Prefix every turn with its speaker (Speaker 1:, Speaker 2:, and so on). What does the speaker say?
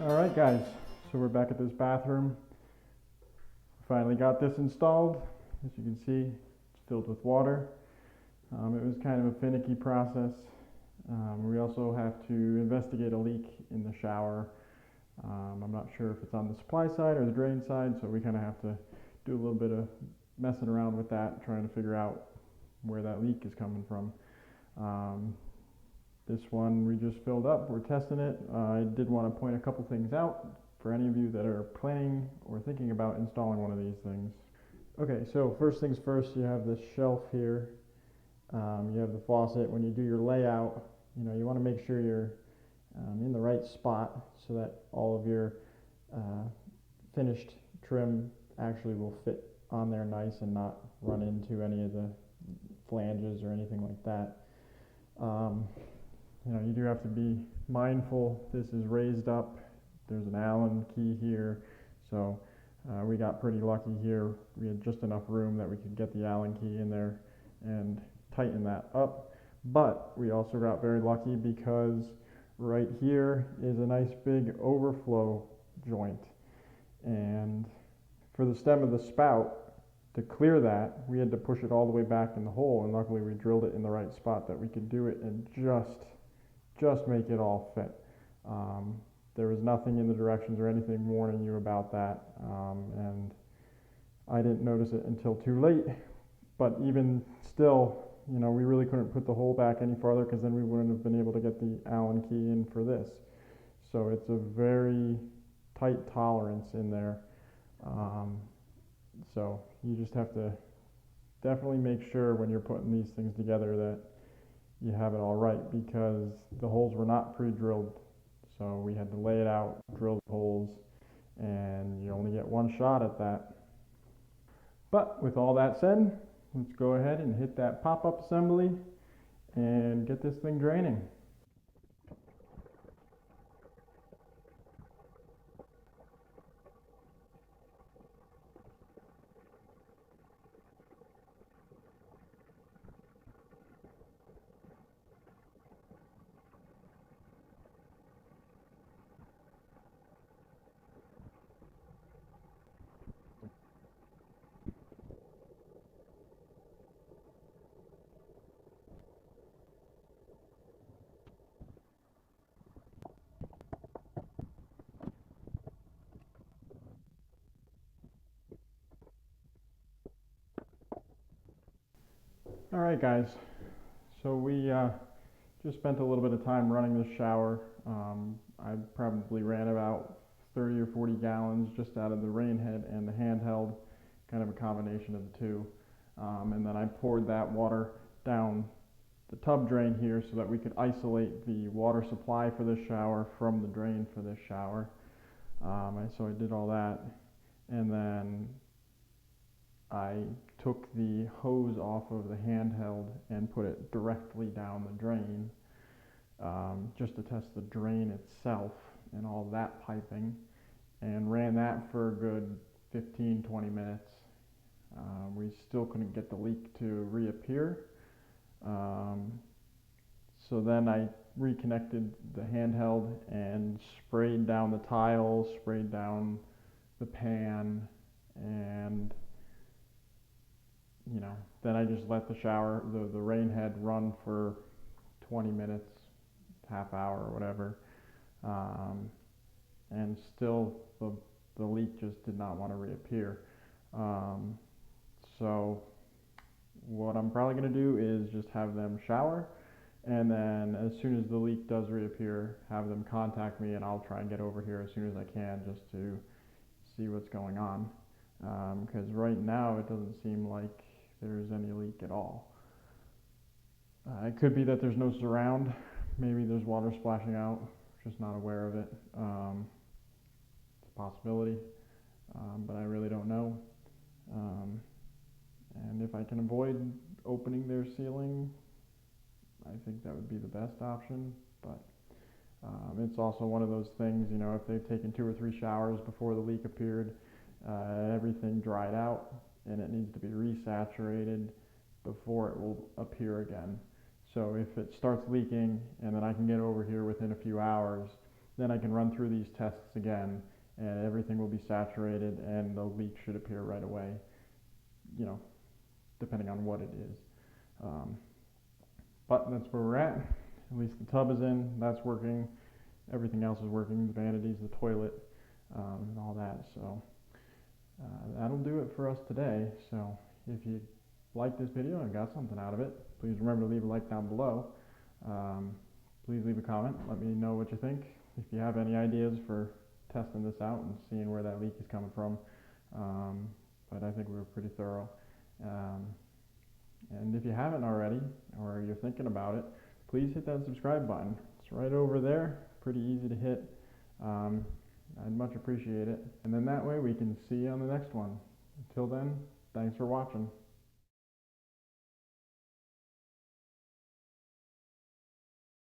Speaker 1: Alright guys, so we're back at this bathroom. Finally got this installed. As you can see, it's filled with water. It was kind of a finicky process. We also have to investigate a leak in the shower. I'm not sure if it's on the supply side or the drain side, so we kind of have to do a little bit of messing around with that, trying to figure out where that leak is coming from. This one we just filled up, we're testing it. I did want to point a couple things out for any of you that are planning or thinking about installing one of these things. Okay, so first things first, you have this shelf here. You have the faucet. When you do your layout, you want to make sure you're in the right spot so that all of your finished trim actually will fit on there nice and not run into any of the flanges or anything like that. You do have to be mindful. This is raised up. There's an Allen key here, so we got pretty lucky here. We had just enough room that we could get the Allen key in there and tighten that up. But we also got very lucky because right here is a nice big overflow joint, and for the stem of the spout, to clear that, we had to push it all the way back in the hole, and luckily we drilled it in the right spot that we could do it and just make it all fit. There was nothing in the directions or anything warning you about that, and I didn't notice it until too late. But even still, we really couldn't put the hole back any farther because then we wouldn't have been able to get the Allen key in for this. So it's a very tight tolerance in there. So you just have to definitely make sure when you're putting these things together that you have it all right, because the holes were not pre-drilled. So we had to lay it out, drill the holes, and you only get one shot at that. But with all that said, let's go ahead and hit that pop-up assembly and get this thing draining. Alright guys, so we just spent a little bit of time running this shower. I probably ran about 30 or 40 gallons just out of the rain head and the handheld, kind of a combination of the two. And then I poured that water down the tub drain here so that we could isolate the water supply for this shower from the drain for this shower. So I did all that, and then I took the hose off of the handheld and put it directly down the drain, just to test the drain itself and all that piping, and ran that for a good 15-20 minutes. We still couldn't get the leak to reappear. So then I reconnected the handheld and sprayed down the tile, sprayed down the pan, and then I just let the rain head run for 20 minutes, half hour or whatever, and still the leak just did not want to reappear. So what I'm probably going to do is just have them shower, and then as soon as the leak does reappear, have them contact me, and I'll try and get over here as soon as I can just to see what's going on, because right now it doesn't seem like there's any leak at all. It could be that there's no surround. Maybe there's water splashing out, just not aware of it. It's a possibility, but I really don't know. And if I can avoid opening their ceiling, I think that would be the best option. But it's also one of those things, if they've taken 2 or 3 showers before the leak appeared, everything dried out, and it needs to be resaturated before it will appear again. So if it starts leaking and then I can get over here within a few hours, then I can run through these tests again, and everything will be saturated and the leak should appear right away, you know, depending on what it is. But that's where we're at least the tub is in, that's working, everything else is working, the vanities, the toilet, and all that. So that'll do it for us today. So if you like this video and got something out of it, please remember to leave a like down below. Please leave a comment, let me know what you think. If you have any ideas for testing this out and seeing where that leak is coming from. But I think we were pretty thorough. And if you haven't already, or you're thinking about it, please hit that subscribe button. It's right over there, pretty easy to hit. I'd much appreciate it. And then that way we can see you on the next one. Until then, thanks for watching.